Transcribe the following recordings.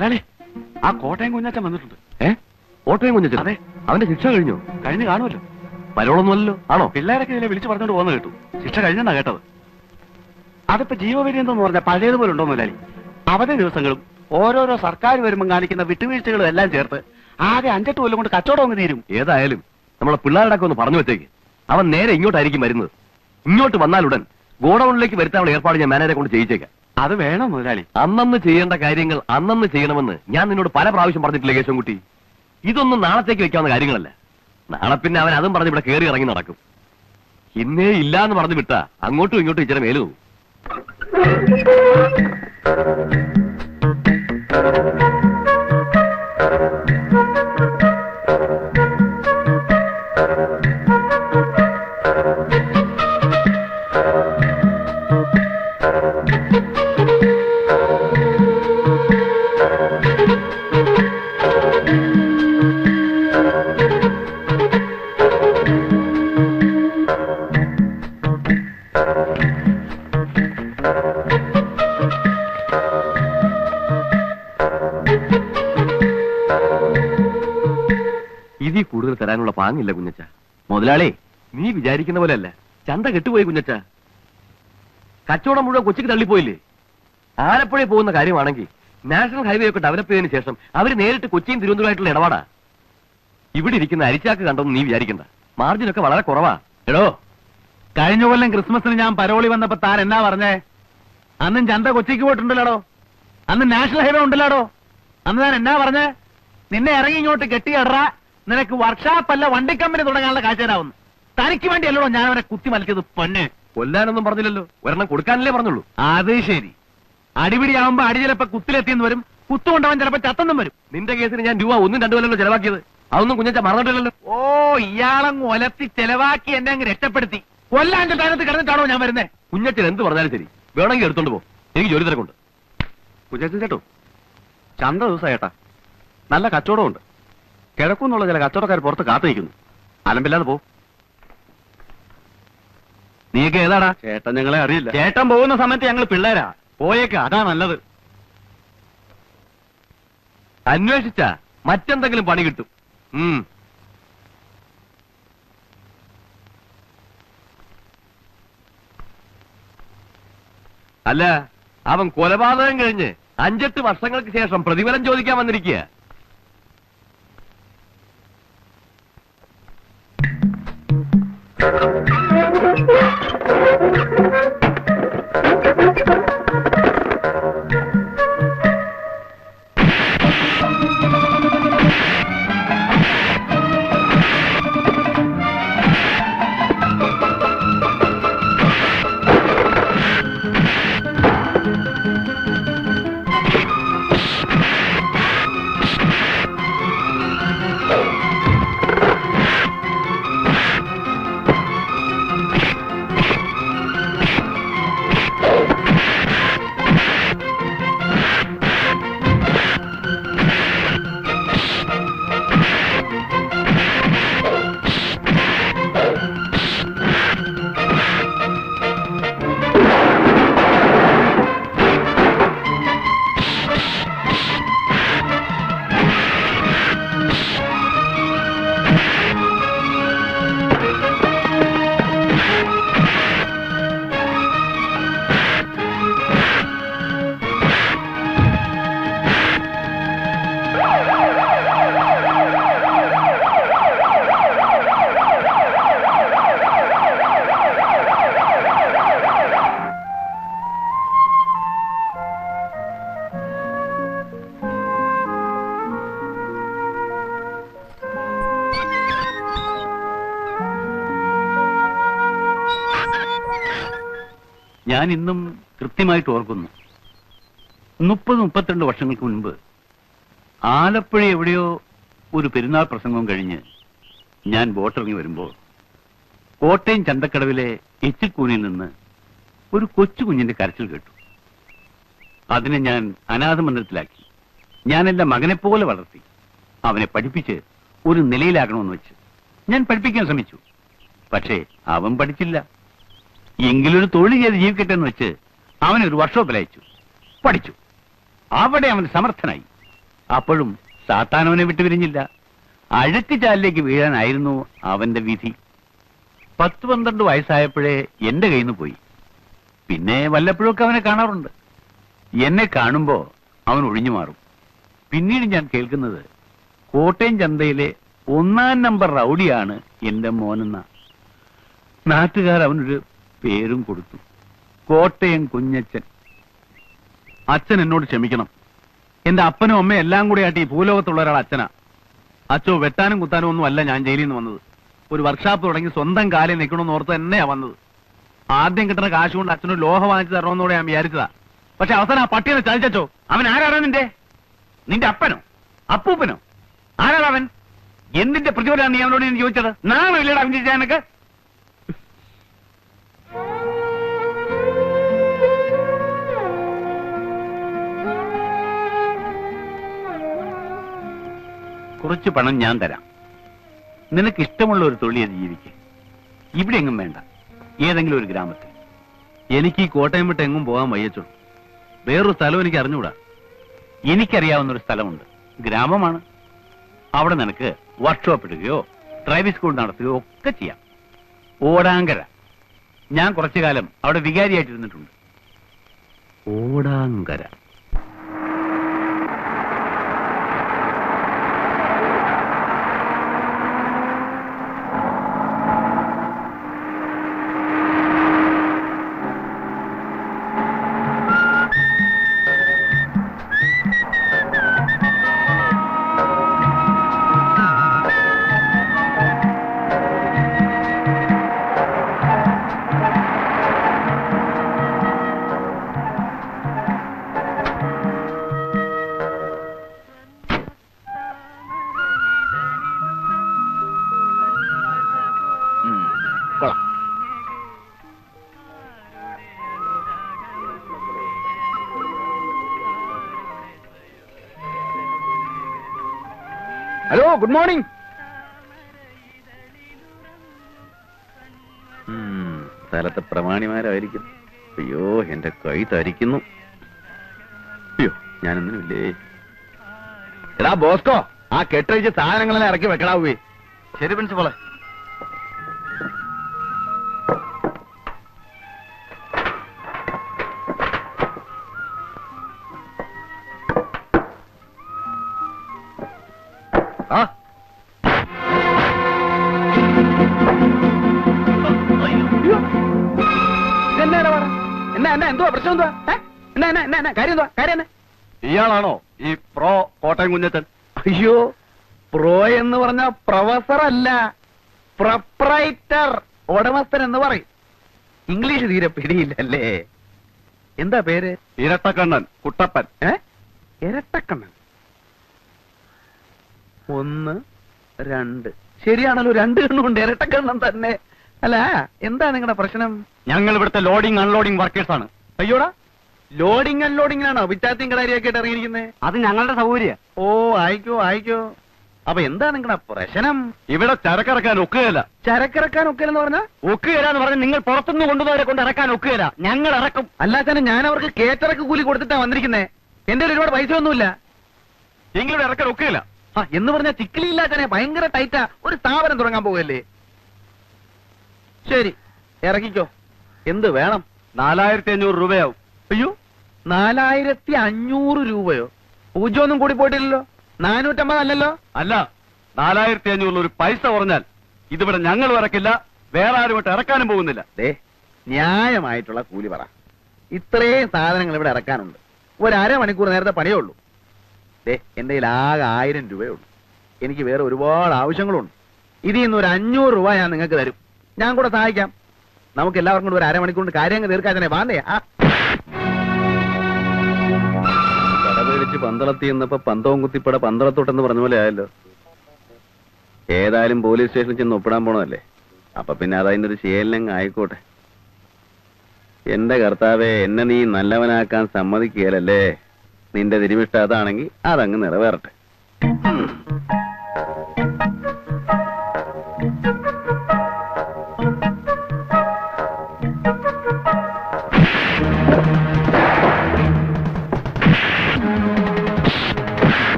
മുതലാളി, ആ കോട്ടയം കുഞ്ഞാച്ചൻ വന്നിട്ടുണ്ട്. കോട്ടയം കുഞ്ഞാച്ചൻ? അതെ. അവന്റെ ശിക്ഷ കഴിഞ്ഞു കാണുമല്ലോ. പരോളൊന്നുമല്ലോ. ആണോ? പിള്ളേരൊക്കെ ഇതിനെ വിളിച്ചു പറഞ്ഞോണ്ട് പോകുന്ന കേട്ടു. ശിക്ഷ കഴിഞ്ഞെന്നാ കേട്ടത്. അതിപ്പോ ജീവപര്യന്തം പറഞ്ഞാൽ പഴയതുപോലെ ഉണ്ടോ മുതലാളി? അവധി ദിവസങ്ങളും ഓരോരോ സർക്കാർ വരുമ്പോൾ കാണിക്കുന്ന വിട്ടുവീഴ്ചകളും എല്ലാം ചേർത്ത് ആകെ 5-8 കൊല്ലം കൊണ്ട് കച്ചവടം അങ്ങ് തീരും. ഏതായാലും നമ്മളെ പിള്ളേരുടെ ഒന്ന് പറഞ്ഞു വെച്ചേക്ക്. അവൻ നേരെ ഇങ്ങോട്ടായിരിക്കും വരുന്നത്. ഇങ്ങോട്ട് വന്നാലുടൻ ഗോഡൌണിലേക്ക് വരുത്താനുള്ള ഏർപ്പാട് ഞാൻ മാനേജറെ കൊണ്ട് ചെയ്യിച്ചേക്കാം. അത് വേണം മുതലാളി. അന്നന്ന് ചെയ്യേണ്ട കാര്യങ്ങൾ അന്നന്ന് ചെയ്യണമെന്ന് ഞാൻ നിന്നോട് പല പ്രാവശ്യം പറഞ്ഞിട്ടില്ല കേശവൻകുട്ടി. ഇതൊന്നും നാളത്തേക്ക് വെക്കാവുന്ന കാര്യങ്ങളല്ല. നാളെ പിന്നെ അവൻ അതും പറഞ്ഞ് ഇവിടെ കയറി ഇറങ്ങി നടക്കും. ഇന്നേ ഇല്ലാന്ന് പറഞ്ഞു വിട്ടാ അങ്ങോട്ടും ഇങ്ങോട്ടും ഇച്ചിരി മേലു പോകും. ഇതിൽ കൂടുതൽ തരാനുള്ള പാങ്ങില്ല കുഞ്ഞച്ച. മുതലാളി, നീ വിചാരിക്കുന്ന പോലെ അല്ല. ചന്ത കെട്ടുപോയി കുഞ്ഞച്ച. കച്ചവടം മുഴുവൻ കൊച്ചിക്ക് തള്ളിപ്പോയില്ലേ? ആലപ്പുഴയിൽ പോകുന്ന കാര്യമാണെങ്കിൽ നാഷണൽ ഹൈവേ ഒക്കെ ഡെവലപ്പ് ചെയ്തതിനു ശേഷം അവര് നേരിട്ട് കൊച്ചിയും തിരുവനന്തപുരമായിട്ടുള്ള ഇടപാടാ. ഇവിടെ ഇരിക്കുന്ന അരിച്ചാക്ക് കണ്ടൊന്നും നീ വിചാരിക്കണ്ട. മാർജിനൊക്കെ വളരെ കുറവാ. എടോ, കഴിഞ്ഞ കൊല്ലം ക്രിസ്മസിന് ഞാൻ പരോളി വന്നപ്പോ താൻ എന്നാ പറഞ്ഞേ? അന്നും ചന്ത കൊച്ചിക്ക് പോയിട്ടുണ്ടല്ലോ. അന്ന് നാഷണൽ ഹൈവേ ഉണ്ടല്ലോ. അന്ന് താൻ എന്നാ പറഞ്ഞേ? നിന്നെ ഇറങ്ങി ഇങ്ങോട്ട് കെട്ടിയടറാ, നിനക്ക് വർക്ക്ഷോപ്പല്ല വണ്ടി കമ്പനി തുടങ്ങാനുള്ള കാഴ്ചരാവുന്നു. തനിക്ക് വേണ്ടിയല്ലോ ഞാൻ അവനെ കുത്തി മലിച്ചത്. പൊന്നെ, കൊല്ലാനൊന്നും പറഞ്ഞില്ലല്ലോ, ഒരെണ്ണം കൊടുക്കാനല്ലേ പറഞ്ഞുള്ളൂ. അത് ശരി. അടിപിടിയാവുമ്പോ അടി ചിലപ്പോ കുത്തിലെത്തിയെന്ന് വരും, കുത്തുകൊണ്ടവൻ ചിലപ്പോ ചത്തെന്നും വരും. നിന്റെ കേസിന് ഞാൻ രൂപ 1-2 കൊല്ലല്ലോ ചെലവാക്കിയത്. അതൊന്നും കുഞ്ഞച്ച മറന്നിട്ടില്ലല്ലോ. ഓ, ഇയാളങ്ങ് ഒലത്തി ചെലവാക്കി എന്നെ അങ്ങ് രക്ഷപ്പെടുത്തി. കൊല്ലാന്റെ സ്ഥാനത്ത് കിടന്നിട്ടാണോ ഞാൻ വരുന്നേ? കുഞ്ഞച്ചൻ എന്ത് പറഞ്ഞാലും ശരി, വേണമെങ്കിൽ എടുത്തോണ്ട് പോ. എനിക്ക് ജോലി തിരക്കുണ്ട്. കുഞ്ഞച്ചൻ ചേട്ടോ, ചന്ത ദിവസം ചേട്ടാ, നല്ല കച്ചവടമുണ്ട്. കിഴക്കുന്നുള്ള ചില കച്ചവടക്കാർ പുറത്ത് കാത്തു നിൽക്കുന്നു. അലമ്പില്ലാതെ പോ. നീയൊക്കെ ഏതാടാ? ചേട്ടൻ ഞങ്ങളെ അറിയില്ല. ചേട്ടൻ പോകുന്ന സമയത്ത് ഞങ്ങൾ പിള്ളേരാ. പോയേക്ക, അതാ നല്ലത്. അന്വേഷിച്ചാ മറ്റെന്തെങ്കിലും പണി കിട്ടും. അല്ല, അവൻ കൊലപാതകം കഴിഞ്ഞ് 5-8 വർഷങ്ങൾക്ക് ശേഷം പ്രതിഫലം ചോദിക്കാൻ വന്നിരിക്കുക. ഞാൻ ഇന്നും കൃത്യമായിട്ട് ഓർക്കുന്നു. 30-32 വർഷങ്ങൾക്ക് മുൻപ് ആലപ്പുഴ എവിടെയോ ഒരു പെരുന്നാൾ പ്രസംഗവും കഴിഞ്ഞ് ഞാൻ ബോട്ടിറങ്ങി വരുമ്പോൾ കോട്ടയം ചന്തക്കടവിലെ എച്ചിക്കൂനിൽ നിന്ന് ഒരു കൊച്ചു കുഞ്ഞിന്റെ കരച്ചിൽ കേട്ടു. അതിനെ ഞാൻ അനാഥ മന്ദിരത്തിലാക്കി. ഞാൻ എന്റെ മകനെപ്പോലെ വളർത്തി. അവനെ പഠിപ്പിച്ച് ഒരു നിലയിലാക്കണമെന്ന് വെച്ച് ഞാൻ പഠിപ്പിക്കാൻ ശ്രമിച്ചു. പക്ഷേ അവൻ പഠിച്ചില്ല. എങ്കിലൊരു തൊഴിൽ ചെയ്ത് ജീവിക്കട്ടെ എന്ന് വെച്ച് അവനൊരു വർക്ക്ഷോപ്പിൽ അയച്ചു. പഠിച്ചു. അവിടെ അവൻ സമർത്ഥനായി. അപ്പോഴും സാത്താനവനെ വിട്ടുപിരിഞ്ഞില്ല. അഴുക്ക് ചാലിലേക്ക് വീഴാനായിരുന്നു അവന്റെ വിധി. 10-12 വയസ്സായപ്പോഴേ എന്റെ കയ്യിൽ നിന്ന് പോയി. പിന്നെ വല്ലപ്പോഴൊക്കെ അവനെ കാണാറുണ്ട്. എന്നെ കാണുമ്പോ അവൻ ഒഴിഞ്ഞു മാറും. പിന്നീട് ഞാൻ കേൾക്കുന്നത് കോട്ടയം ചന്തയിലെ 1-ാം നമ്പർ റൗഡിയാണ് എന്റെ മോനെന്ന. നാട്ടുകാർ അവനൊരു പേരും കൊടുത്തു, കോട്ടയം കുഞ്ഞച്ചൻ. അച്ഛൻ എന്നോട് ക്ഷമിക്കണം. എന്റെ അപ്പനും അമ്മയും എല്ലാം കൂടി ആയിട്ട് ഈ ഭൂലോകത്തുള്ള ഒരാൾ അച്ഛനാ. അച്ഛോ വെട്ടാനും കുത്താനും ഒന്നും അല്ല ഞാൻ ജയിലിൽ നിന്ന് വന്നത്. ഒരു വർക്ക്ഷോപ്പ് തുടങ്ങി സ്വന്തം കാലിൽ നിൽക്കണമെന്ന് ഓർത്ത് തന്നെയാ വന്നത്. ആദ്യം കിട്ടുന്ന കാശ് കൊണ്ട് അച്ഛനൊരു ലോഹ വാങ്ങിച്ചു തരണമെന്നോടെ ഞാൻ വിചാരിച്ചതാ. പക്ഷെ അവസാനം ആ പട്ടിയെ ചതിച്ചോ. അവൻ ആരാണ്? നിന്റെ അപ്പനോ അപ്പൂപ്പനോ? ആരാണ് അവൻ? എന്തിന്റെ പ്രതിഫലമാണ് നീ അവനോട് ഞാൻ ചോദിച്ചത്? നാളെ ഇല്ലടാ അവൻ ചെയ്യാനൊക്കെ. കുറച്ച് പണം ഞാൻ തരാം. നിനക്ക് ഇഷ്ടമുള്ള ഒരു തൊഴിൽ അത് ജീവിക്ക്. ഇവിടെ എങ്ങും വേണ്ട, ഏതെങ്കിലും ഒരു ഗ്രാമത്തിൽ. എനിക്ക് ഈ കോട്ടയം വിട്ട് എങ്ങും പോകാൻ വയ്യച്ചോ. വേറൊരു സ്ഥലം എനിക്ക് അറിഞ്ഞുകൂടാ. എനിക്കറിയാവുന്ന ഒരു സ്ഥലമുണ്ട്, ഗ്രാമമാണ്. അവിടെ നിനക്ക് വർക്ക്ഷോപ്പ് ഇടുകയോ ഡ്രൈവിംഗ് സ്കൂൾ നടത്തുകയോ ഒക്കെ ചെയ്യാം. ഓടാങ്കര. ഞാൻ കുറച്ചു കാലം അവിടെ വികാരിയായിട്ടിരുന്നിട്ടുണ്ട്. ഓടാങ്കര. Hello, good morning. സ്ഥലത്തെ പ്രമാണിമാരായിരിക്കും. അയ്യോ, എന്റെ കൈ തരിക്കുന്നു. അയ്യോ, ഞാനൊന്നുമില്ലേ. എടാ ബോസ്കോ, ആ കെട്ടഴിച്ച് സാധനങ്ങളെല്ലാം ഇറക്കി വെക്കടാവേ. ശരി പ്രിൻസിപ്പളെ. ആ എന്തുവാ പ്രശ്നം? എന്തുവാ കാര്യം? ഇയാളാണോ ഈ പ്രോ കോട്ടയം കുഞ്ഞച്ചൻ? അയ്യോ, പ്രോ എന്ന് പറഞ്ഞ പ്രൊഫസർ അല്ല, പ്രൊപ്രൈറ്റർ, ഉടമസ്ഥൻ എന്ന് പറയും. ഇംഗ്ലീഷ് തീരെ പിടിയില്ലല്ലേ. എന്താ പേര്? ഇരട്ടക്കണ്ണൻ കുട്ടപ്പൻ. ഇരട്ടക്കണ്ണൻ. 1, 2. ശരിയാണല്ലോ, 2 കണ്ണുണ്ട്. ഇരട്ടക്കണ്ണൻ തന്നെ. അല്ല, എന്താ നിങ്ങളുടെ പ്രശ്നം? ഞങ്ങൾ ഇവിടുത്തെ ലോഡിംഗ് അൺലോഡിംഗ് വർക്കേഴ്സ് ആണ്. അയ്യോടാ, ലോഡിംഗ് അൺലോഡിംഗിലാണോ വിറ്റാത്തിയും കടാരിയൊക്കെ ആയിട്ട് ഇറങ്ങിയിരിക്കുന്നത്? അത് ഞങ്ങളുടെ സൗകര്യം. ഓ, ആയിക്കോ. അപ്പൊ എന്താ നിങ്ങളുടെ പ്രശ്നം? ഇവിടെ ചരക്കിറക്കാൻ ഒക്കുകയില്ല. ചരക്കിറക്കാൻ ഒക്കെയെന്ന് പറഞ്ഞാ? ഒക്കുകയില്ല എന്ന് പറഞ്ഞാൽ നിങ്ങൾ പുറത്തുനിന്ന് കൊണ്ടുവന്നവരെ കൊണ്ട് ഇറക്കാൻ ഒക്കുകയില്ല. ഞങ്ങൾ ഇറക്കും. അല്ലാതെ ഞാൻ അവർക്ക് കേറ്റിറക്ക് കൂലി കൊടുത്തിട്ടാ വന്നിരിക്കുന്നേ. എന്റെ ഒരുപാട് പൈസ ഒന്നുമില്ല. എങ്കിലും ഇറക്കാൻ ഒക്കുകയില്ല. എന്ന് പറഞ്ഞാൽ ചിക്കിലില്ലാത്തനെ ഭയങ്കര ടൈറ്റാ. ഒരു സ്ഥാപനം തുടങ്ങാൻ പോകല്ലേ. ശരി, ഇറക്കിക്കോ. എന്ത് വേണം? 4500 രൂപയാവും. അയ്യോ, 4500 രൂപയോ? പൂജ്യമൊന്നും കൂടി പോയിട്ടില്ലല്ലോ. 450 അല്ലല്ലോ? അല്ല, 4500 ഒരു പൈസ കുറഞ്ഞാൽ ഇതിവിടെ ഞങ്ങൾ ഇറക്കില്ല, വേറെ ആരുമായിട്ട് ഇറക്കാനും പോകുന്നില്ല. ന്യായമായിട്ടുള്ള കൂലി പറ. ഇത്രയും സാധനങ്ങൾ ഇവിടെ ഇറക്കാനുണ്ട്. ഒരു അരമണിക്കൂർ നേരത്തെ പണിയേ ഉള്ളൂ. എന്റെ കയ്യിൽ ആകെ 1000 രൂപയേ ഉള്ളൂ. എനിക്ക് വേറെ ഒരുപാട് ആവശ്യങ്ങളുണ്ട്. ഇതിൽ നിന്ന് ഒരു 500 രൂപ ഞാൻ നിങ്ങൾക്ക് തരും. ഞാൻ കൂടെ സഹായിക്കാം. നമുക്ക് എല്ലാവർക്കും കൂടെ ഒരു അരമണിക്കൂറിന്റെ കാര്യങ്ങൾ തീർക്കാൻ വാന്നേ. കടപേടിച്ച് പന്തളത്തി എന്നപ്പോ പന്തവും കുത്തിപ്പട പന്തളത്തോട്ടെന്ന് പറഞ്ഞ പോലെ ആയല്ലോ. ഏതായാലും പോലീസ് സ്റ്റേഷനിൽ ചെന്ന് ഒപ്പിടാൻ പോണതല്ലേ. അപ്പൊ പിന്നെ അതതിന്റെ ഒരു ശീലനങ്ങ് ആയിക്കോട്ടെ. എന്റെ കർത്താവെ, എന്നെ നീ നല്ലവനാക്കാൻ സമ്മതിക്കുകയല്ലേ. നിന്റെ തിരുമിഷ്ട അതാണെങ്കിൽ അതങ്ങ് നിറവേറട്ടെ.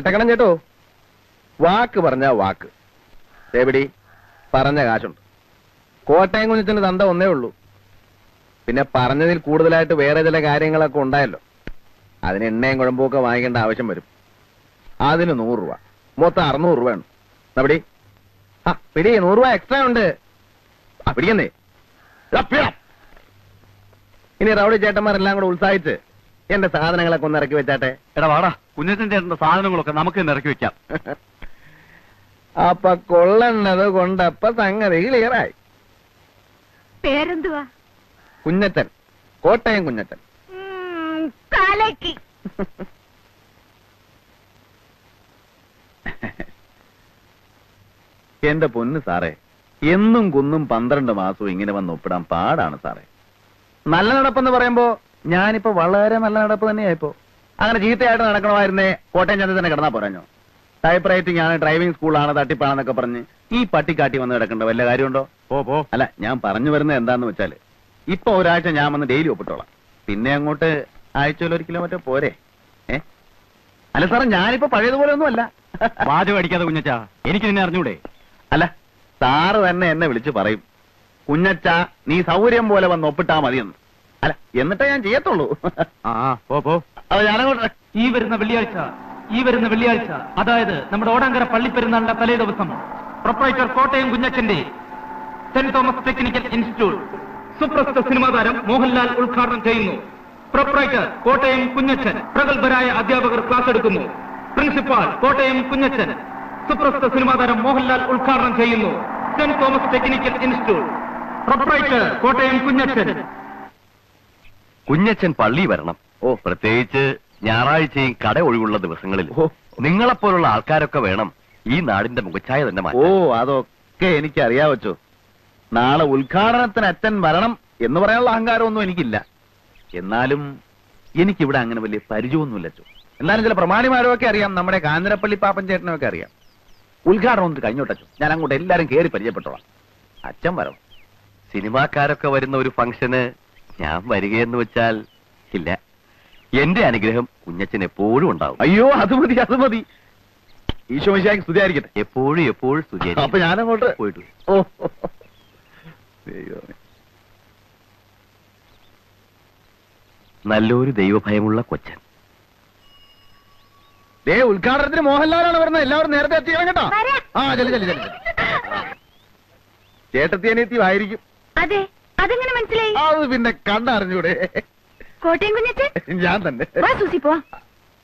കേട്ടക്കണം ചേട്ടോ, വാക്ക് പറഞ്ഞ വാക്ക്. എവിടെ പറഞ്ഞ കാശുണ്ട്. കോട്ടയം കുഞ്ഞിന് തന്ത ഒന്നേ ഉള്ളൂ. പിന്നെ പറഞ്ഞതിൽ കൂടുതലായിട്ട് വേറെ ചില കാര്യങ്ങളൊക്കെ ഉണ്ടായല്ലോ. അതിന് എണ്ണയും കുഴമ്പൊക്കെ വാങ്ങിക്കേണ്ട ആവശ്യം വരും. അതിന് 100 രൂപ, മൊത്തം 600 രൂപ ഉണ്ട്. പിടി, ആ പിടി, 100 രൂപ എക്സ്ട്രാ ഉണ്ട്. ആ പിടിക്കുന്നേ. ഇനി റൗഡി ചേട്ടന്മാരെല്ലാം കൂടെ ഉത്സാഹിച്ച് എന്റെ സാധനങ്ങളൊക്കെ ഒന്ന് ഇറക്കി വെച്ചാട്ടെ. എടാ വാടാ, കുഞ്ഞച്ചൻ ചേട്ടന്റെ സാധനങ്ങളൊക്കെ നമുക്ക് തന്നെ ഇറക്കി വെക്കാം. അപ്പൊ കൊള്ളണത് കൊണ്ടപ്പ സംഗതി ക്ലിയറായി. പേരെന്തുവാ? കുഞ്ഞച്ചൻ, കോട്ടയം കുഞ്ഞച്ചൻ. കാലക്കി. എന്റെ പൊന്ന് സാറേ, എന്നും കുന്നും 12 മാസവും ഇങ്ങനെ വന്ന് ഒപ്പിടാൻ പാടാണ് സാറേ. നല്ല നടപ്പെന്ന് പറയുമ്പോ ഞാനിപ്പോ വളരെ നല്ല നടപ്പ് തന്നെയായിപ്പോ. അങ്ങനെ ചീത്തയായിട്ട് നടക്കണമായിരുന്നേ കോട്ടയം ചന്ത തന്നെ കിടന്നാ പോരാഞ്ഞോ. ടൈപ്പ് റൈറ്റിംഗ് ആണ്, ഡ്രൈവിംഗ് സ്കൂളാണ്, തട്ടിപ്പാണെന്നൊക്കെ പറഞ്ഞ് ഈ പട്ടിക്കാട്ടി വന്ന് കിടക്കേണ്ട വല്ല കാര്യമുണ്ടോ? അല്ല, ഞാൻ പറഞ്ഞു വരുന്നത് എന്താന്ന് വെച്ചാല്, ഇപ്പൊ ഒരാഴ്ച ഞാൻ വന്ന് ഡെയിലി ഒപ്പിട്ടോളാം. പിന്നെ അങ്ങോട്ട് ആഴ്ചയിൽ 1 കിലോമീറ്റർ പോരെ? അല്ല സാറേ, ഞാനിപ്പോ പഴയതുപോലെ ഒന്നും അല്ല. വാചകം അടിക്കാതെ കുഞ്ഞച്ചാ, എനിക്ക് നിന്നെ അറിഞ്ഞൂടെ? അല്ല, സാറ് തന്നെ എന്നെ വിളിച്ച് പറയും, കുഞ്ഞച്ച നീ സൗകര്യം പോലെ വന്ന് ഒപ്പിട്ടാ മതിയെന്ന്. അല്ല, എന്നിട്ടേ ഞാൻ ചെയ്യത്തുള്ളൂ. അത് ഞാനങ്ങോട്ട് ഈ വരുന്ന വെള്ളിയാഴ്ച, അതായത് നമ്മുടെ ഓടാങ്കര പള്ളിപ്പെരുന്നാളിന്റെ തലേ ദിവസം, പ്രൊപ്പറേറ്റർ കോട്ടയം കുഞ്ഞച്ചന്റെ സെന്റ് തോമസ് ടെക്നിക്കൽ ഇൻസ്റ്റിറ്റ്യൂട്ട് സുപ്രസിദ്ധ സിനിമാ താരം മോഹൻലാൽ ഉദ്ഘാടനം ചെയ്യുന്നു. പ്രൊപ്പറേറ്റർ കോട്ടയം കുഞ്ഞച്ചൻ, പ്രഗത്ഭരായ അധ്യാപകർ ക്ലാസ് എടുക്കുന്നു. പ്രിൻസിപ്പാൾ കോട്ടയം കുഞ്ഞച്ചൻ, സുപ്രസിദ്ധ സിനിമാ താരം മോഹൻലാൽ ഉദ്ഘാടനം ചെയ്യുന്നു. Saint Thomas technical institute, proprietor Kottayam Kunjachan. Kunjachan പള്ളി വരണം. പ്രത്യേകിച്ച് ഞായറാഴ്ചയും കട ഒഴിവുള്ള ദിവസങ്ങളിൽ നിങ്ങളെപ്പോലുള്ള ആൾക്കാരൊക്കെ വേണം ഈ നാടിന്റെ മുഖച്ഛായ തന്നെ മാറ്റാൻ. അതൊക്കെ എനിക്ക് അറിയാവച്ചോ. നാളെ ഉദ്ഘാടനത്തിന് അച്ഛൻ വരണം എന്ന് പറയാനുള്ള അഹങ്കാരമൊന്നും എനിക്കില്ല. എന്നാലും എനിക്കിവിടെ അങ്ങനെ വലിയ പരിചയമൊന്നുമില്ലച്ചോ. എന്നാലും ചില പ്രമാണിമാരൊക്കെ അറിയാം, നമ്മുടെ കാഞ്ഞിരപ്പള്ളി പാപ്പൻ ചേട്ടനൊക്കെ അറിയാം. ഉദ്ഘാടനം ഒന്ന് കഴിഞ്ഞോട്ടച്ചോ, ഞാൻ അങ്ങോട്ട് എല്ലാരും കയറി പരിചയപ്പെട്ടോളാം. അച്ഛൻ വരണം. സിനിമാക്കാരൊക്കെ വരുന്ന ഒരു ഫംഗ്ഷന് ഞാൻ വരികയെന്ന് വെച്ചാൽ ഇല്ല. എന്റെ അനുഗ്രഹം കുഞ്ഞച്ചൻ എപ്പോഴും ഉണ്ടാവും. അയ്യോ, അത് മതി, അത് മതി. ഈശോ മിശിഹായ്ക്ക് സ്തുതിയായിരിക്കട്ടെ. എപ്പോഴും സ്തുതിയായിരിക്കും. അപ്പൊ ഞാനങ്ങോട്ട് പോയിട്ട്. നല്ലൊരു ദൈവഭയമുള്ള കൊച്ചൻ. ഉദ്ഘാടനത്തിന് മോഹൻലാലാണ് വരുന്നത്. എല്ലാവരും നേരത്തെ എത്തിക്കണം കേട്ടോ. ചേട്ടത്തിയനെത്തി ആയിരിക്കും. അതെ, അതെങ്ങനെ മനസ്സിലായി? അത് പിന്നെ കണ്ടറിഞ്ഞൂടെ? കോട്ടയം കുഞ്ഞച്ചൻ ഞാൻ തന്നെ.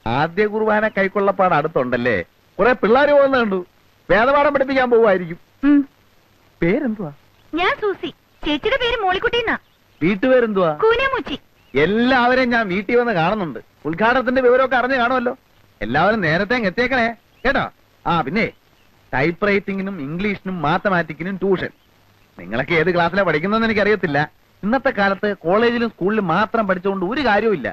ആദ്യ കുർബാന കൈക്കൊള്ളപ്പാട് അടുത്തുണ്ടല്ലേ, കുറെ പിള്ളേര് പോകുന്ന കണ്ടു. വേദപാഠം പഠിപ്പിക്കാൻ പോവായിരിക്കും. പേരെന്തുവാ? ഞാൻ സൂസി. ചേച്ചിയുടെ പേര് മോളിക്കുട്ടിന്നാ. വീട്ടുപേരെന്തുവാ? കൂനമുച്ചി. എല്ലാവരെയും ഞാൻ വീട്ടിൽ വന്ന് കാണുന്നുണ്ട്. ഉദ്ഘാടനത്തിന്റെ വിവരമൊക്കെ അറിഞ്ഞു കാണുമല്ലോ. എല്ലാവരും നേരത്തെ എത്തിയേക്കണേ കേട്ടോ. പിന്നെ ടൈപ്പ് റൈറ്റിംഗിനും ഇംഗ്ലീഷിനും മാത്തമാറ്റിക്കിനും ട്യൂഷൻ. നിങ്ങളൊക്കെ ഏത് ക്ലാസ്സിലാണ് പഠിക്കുന്നതെന്ന് എനിക്കറിയത്തില്ല. ഇന്നത്തെ കാലത്ത് കോളേജിലും സ്കൂളിലും മാത്രം പഠിച്ചുകൊണ്ട് ഒരു കാര്യമില്ല.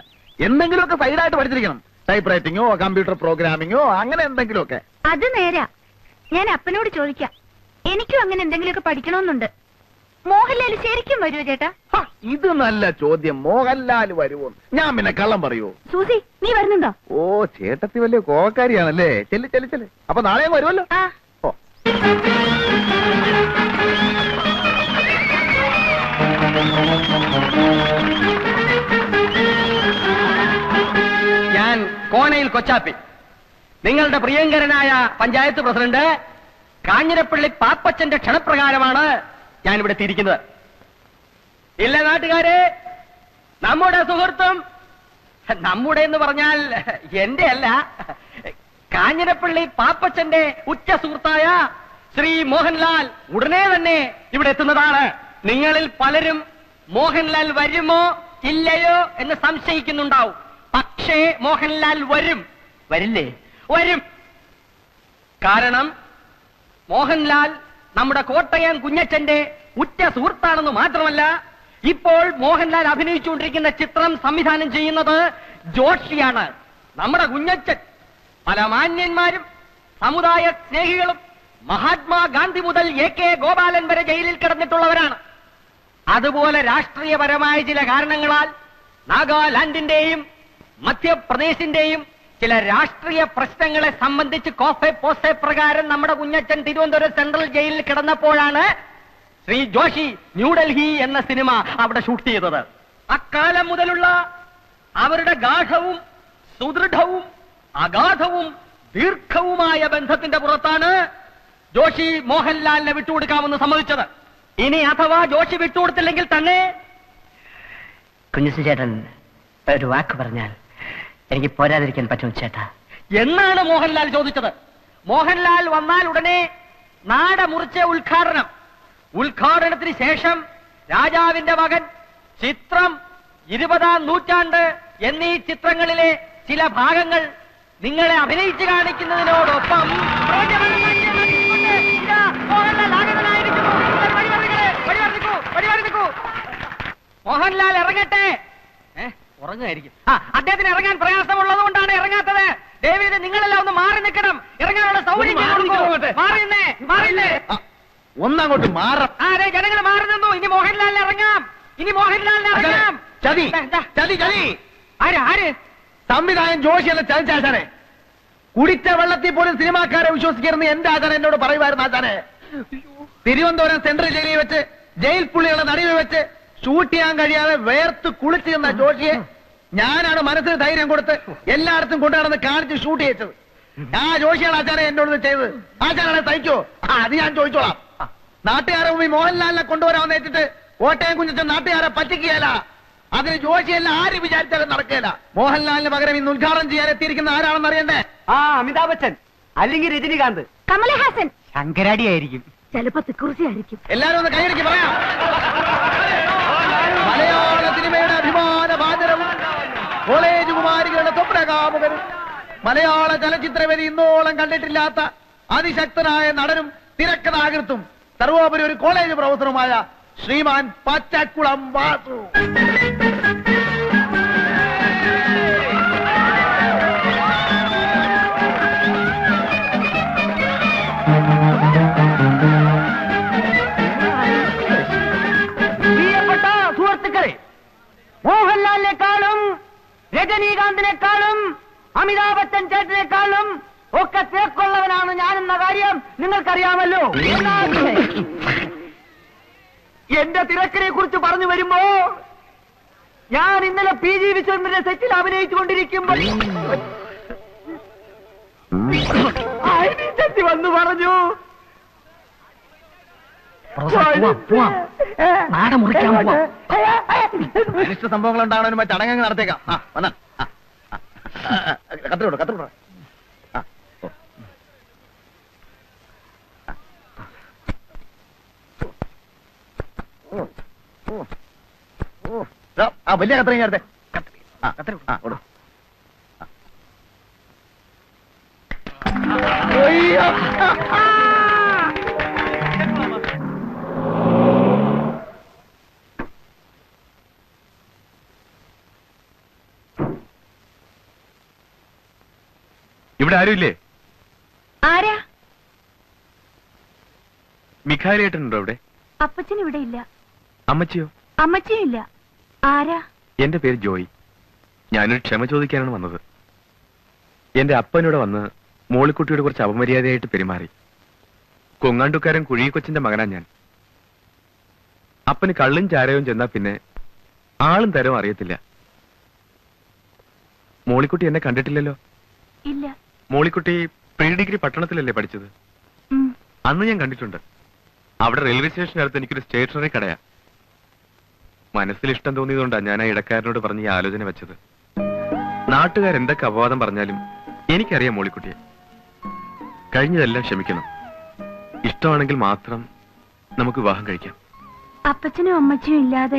എന്തെങ്കിലുമൊക്കെ സൈഡായിട്ട് പഠിച്ചിരിക്കണം. ടൈപ്പ് റൈറ്റിംഗോ കമ്പ്യൂട്ടർ പ്രോഗ്രാമിങ്ങോ അങ്ങനെ എന്തെങ്കിലുമൊക്കെ. അത് നേരാ. ഞാൻ അപ്പനോട് ചോദിക്കാം. എനിക്കും അങ്ങനെ എന്തെങ്കിലുമൊക്കെ പഠിക്കണമെന്നുണ്ട്. മോഹൻലാൽ ശരിക്കും വരുമോ ചേട്ടാ? ഇത് നല്ല ചോദ്യം. മോഹൻലാൽ വരുമോ? ഞാൻ പിന്നെ കള്ളം പറയൂ? സൂസി, നീ വരുന്നുണ്ടോ? ചേട്ടത്തി വലിയ കോവക്കാരിയാണല്ലേ. ചെല്ല്. അപ്പൊ നാളെ വരുമല്ലോ. ഞാൻ കോനയിൽ കൊച്ചാപ്പി, നിങ്ങളുടെ പ്രിയങ്കരനായ പഞ്ചായത്ത് പ്രസിഡന്റ് കാഞ്ഞിരപ്പള്ളി പാപ്പച്ചന്റെ ക്ഷണപ്രകാരമാണ് ഞാനിവിടെ എത്തിയിരിക്കുന്നത്. ഇല്ല നാട്ടുകാരെ, നമ്മുടെ സുഹൃത്തും, നമ്മുടെ എന്ന് പറഞ്ഞാൽ എന്റെ അല്ല, കാഞ്ഞിരപ്പള്ളി പാപ്പച്ചന്റെ ഉറ്റ സുഹൃത്തായ ശ്രീ മോഹൻലാൽ ഉടനെ തന്നെ ഇവിടെ എത്തുന്നതാണ്. നിങ്ങളിൽ പലരും മോഹൻലാൽ വരുമോ ഇല്ലയോ എന്ന് സംശയിക്കുന്നുണ്ടാവും. പക്ഷേ മോഹൻലാൽ വരും. വരില്ലേ? വരും. കാരണം മോഹൻലാൽ നമ്മുടെ കോട്ടയം കുഞ്ഞച്ചന്റെ ഉറ്റ സുഹൃത്താണെന്ന് മാത്രമല്ല, ഇപ്പോൾ മോഹൻലാൽ അഭിനയിച്ചുകൊണ്ടിരിക്കുന്ന ചിത്രം സംവിധാനം ചെയ്യുന്നത് ജോഷിയാണ്. നമ്മുടെ കുഞ്ഞച്ചൻ പല മാന്യന്മാരും സമുദായ സ്നേഹികളും മഹാത്മാഗാന്ധി മുതൽ AK ഗോപാലൻ വരെ ജയിലിൽ കിടന്നിട്ടുള്ളവരാണ്. അതുപോലെ രാഷ്ട്രീയപരമായ ചില കാരണങ്ങളാൽ നാഗാലാൻഡിന്റെയും മധ്യപ്രദേശിന്റെയും ചില രാഷ്ട്രീയ പ്രശ്നങ്ങളെ സംബന്ധിച്ച് കോഫെ പോസെ പ്രകാരം നമ്മുടെ കുഞ്ഞച്ചൻ തിരുവനന്തപുരം സെൻട്രൽ ജയിലിൽ കിടന്നപ്പോഴാണ് ശ്രീ ജോഷി ന്യൂഡൽഹി എന്ന സിനിമ അവിടെ ഷൂട്ട് ചെയ്തത്. അക്കാലം മുതലുള്ള അവരുടെ ഗാഠവും സുദൃഢവും അഗാധവും ദീർഘവുമായ ബന്ധത്തിന്റെ പുറത്താണ് ജോഷി മോഹൻലാലിനെ വിട്ടുകൊടുക്കാമെന്ന് സമ്മതിച്ചത്. ഇനി അഥവാ ജോഷി വിട്ടുകൊടുത്തില്ലെങ്കിൽ തന്നെ കുഞ്ഞുസി ചേട്ടൻ ഒരു വാക്ക് പറഞ്ഞാൽ എനിക്ക് പോരാതിരിക്കാൻ പറ്റും ചേട്ടാ എന്നാണ് മോഹൻലാൽ ചോദിച്ചത്. മോഹൻലാൽ വന്നാൽ ഉടനെ നാട മുറിച്ച ഉദ്ഘാടനത്തിന് ശേഷം രാജാവിന്റെ മകൻ, ചിത്രം, 20-ാം നൂറ്റാണ്ട് എന്നീ ചിത്രങ്ങളിലെ ചില ഭാഗങ്ങൾ നിങ്ങളെ അഭിനയിച്ചു കാണിക്കുന്നതിനോടൊപ്പം മോഹൻലാൽ ഇറങ്ങട്ടെ. ഉറങ്ങുമായിരിക്കും. അദ്ദേഹത്തിന് ഇറങ്ങാൻ പ്രയാസമുള്ളത് കൊണ്ടാണ് ഇറങ്ങാത്തത്. ഡേവിഡ്, നിങ്ങളെല്ലാം ഒന്ന് മാറി നിൽക്കണം. ഇറങ്ങാനുള്ള സൗകര്യം ഒന്നങ്ങോട്ട് മാറാം. അതെ, ജനങ്ങൾ മാറി നിന്നു. ഇനി മോഹൻലാലിന് ഇറങ്ങാം. ചതി ചതി ചതി. ആര് സംവിധായകൻ ജോഷിയല്ല ചതിച്ചാശാനെ. കുടിച്ച വെള്ളത്തിൽ പോലും സിനിമാക്കാരെ വിശ്വസിക്കരുന്ന് എന്റെ ആചാരം എന്നോട് പറയുമായിരുന്നു. ആചാനെ, തിരുവനന്തപുരം സെൻട്രൽ ജയിലിൽ വെച്ച് ജയിൽ പുള്ളികളെ നടുവിൽ വെച്ച് ഷൂട്ട് ചെയ്യാൻ കഴിയാതെ വേർത്ത് കുളിച്ചു നിന്ന ജോഷിയെ ഞാനാണ് മനസ്സിന് ധൈര്യം കൊടുത്ത് എല്ലായിടത്തും കൊണ്ടുനടന്ന് കാണിച്ച് ഷൂട്ട് ചെയ്യിച്ചത്. ആ ജോഷിയാണ് ആചാരം എന്നോട് ചെയ്തത്. ആചാരാണെ തയ്ക്കോ? അത് ഞാൻ ചോദിച്ചോളാം. നാട്ടുകാരെ മുമ്പിൽ മോഹൻലാലിനെ കൊണ്ടുവരാമെന്ന് വെച്ചിട്ട് കോട്ടയം കുഞ്ഞച്ചൻ നാട്ടുകാരെ പറ്റിക്കുകയല്ല. അതിന് ജോഷിയല്ല ആര് വിചാരിച്ചാലും നടക്കുകയില്ല. മോഹൻലാലിന് പകരം ഇന്ന് ഉദ്ഘാടനം ചെയ്യാൻ എത്തിയിരിക്കുന്ന ആരാണെന്ന് അറിയണ്ടേ? അമിതാഭ് ബച്ചൻ, അല്ലെങ്കിൽ രജനികാന്ത്, കമലഹാസൻ, ശങ്കരാടി ആയിരിക്കും, ചിലപ്പോ തിക്കുറിശി ആയിരിക്കും. എല്ലാരും ഒന്ന് കൈയടിക്ക് പറയാം. മലയാള സിനിമയുടെ അഭിമാന പാചരവും കോളേജ് കുമാരികളുടെ സ്വപ്നകാമുകനും മലയാള ചലച്ചിത്രവേദി ഇന്നോളം കണ്ടിട്ടില്ലാത്ത അതിശക്തനായ നടനും തിരക്കഥാകൃത്തും സർവോപരി ഒരു കോളേജ് പ്രൊഫസറുമായ ശ്രീമാൻ പച്ചക്കുളം വാസു. പ്രിയപ്പെട്ട സുഹൃത്തുക്കളെ, മോഹൻലാലിനെക്കാളും രജനീകാന്തിനെക്കാളും അമിതാഭ് ബച്ചൻ ചേട്ടനെക്കാളും ഒക്കെ തേക്കുള്ളവനാണ് ഞാനെന്ന കാര്യം നിങ്ങൾക്കറിയാമല്ലോ. എന്റെ തിരക്കിനെ കുറിച്ച് പറഞ്ഞു വരുമ്പോ ഞാൻ ഇന്നലെ PG വിശ്വനാഥന്റെ സെറ്റിൽ അഭിനയിച്ചുകൊണ്ടിരിക്കുമ്പോൾ വന്നു പറഞ്ഞു, അനിഷ്ട സംഭവങ്ങൾ ഉണ്ടാകണതിന് മറ്റു ചടങ്ങുകൾ നടത്തേക്കാം. വന്നാ കത്തിരോട് കത്തിരോട്. വലിയ കത്രയും ചേർത്തെ. ഇവിടെ ആരുമില്ലേ? ആരാ? മിഖായിലേട്ടനുണ്ടോ ഇവിടെ? അപ്പച്ചൻ ഇവിടെ ഇല്ല. അമ്മച്ചിയോ? അമ്മച്ചിയും ഇല്ല. ആരാ? എന്റെ പേര് ജോയി. ഞാനൊരു ക്ഷമ ചോദിക്കാനാണ് വന്നത്. എന്റെ അപ്പനോട് വന്ന് മോളിക്കുട്ടിയോട് കുറച്ച് അപമര്യാദയായിട്ട് പെരുമാറി. കൊങ്ങാണ്ടുക്കാരൻ കുഴികൊച്ചിന്റെ മകനാ ഞാൻ. അപ്പന് കള്ളും ചാരവും ചെന്നാ പിന്നെ ആളും തരവും അറിയത്തില്ല. മോളിക്കുട്ടി എന്നെ കണ്ടിട്ടില്ലല്ലോ? ഇല്ല. മോളിക്കുട്ടി പ്രീ ഡിഗ്രി പട്ടണത്തിലല്ലേ പഠിച്ചത്? അന്ന് ഞാൻ കണ്ടിട്ടുണ്ട്. അവിടെ റെയിൽവേ സ്റ്റേഷനടുത്ത് എനിക്കൊരു സ്റ്റേഷനറി കടയാ. മനസ്സിൽ ഇഷ്ടം തോന്നിയതുകൊണ്ടാണ് ഞാൻ ആ ഇടക്കാരനോട് പറഞ്ഞ് ഈ ആലോചന വെച്ചത്. നാട്ടുകാരെന്തൊക്കെ അപവാദം പറഞ്ഞാലും എനിക്കറിയാം മോളിക്കുട്ടിയെ. കഴിഞ്ഞതെല്ലാം ക്ഷമിക്കണം. ഇഷ്ടമാണെങ്കിൽ മാത്രം നമുക്ക് വിവാഹം കഴിക്കാം. അപ്പച്ചനും അമ്മച്ചിയും ഇല്ലാതെ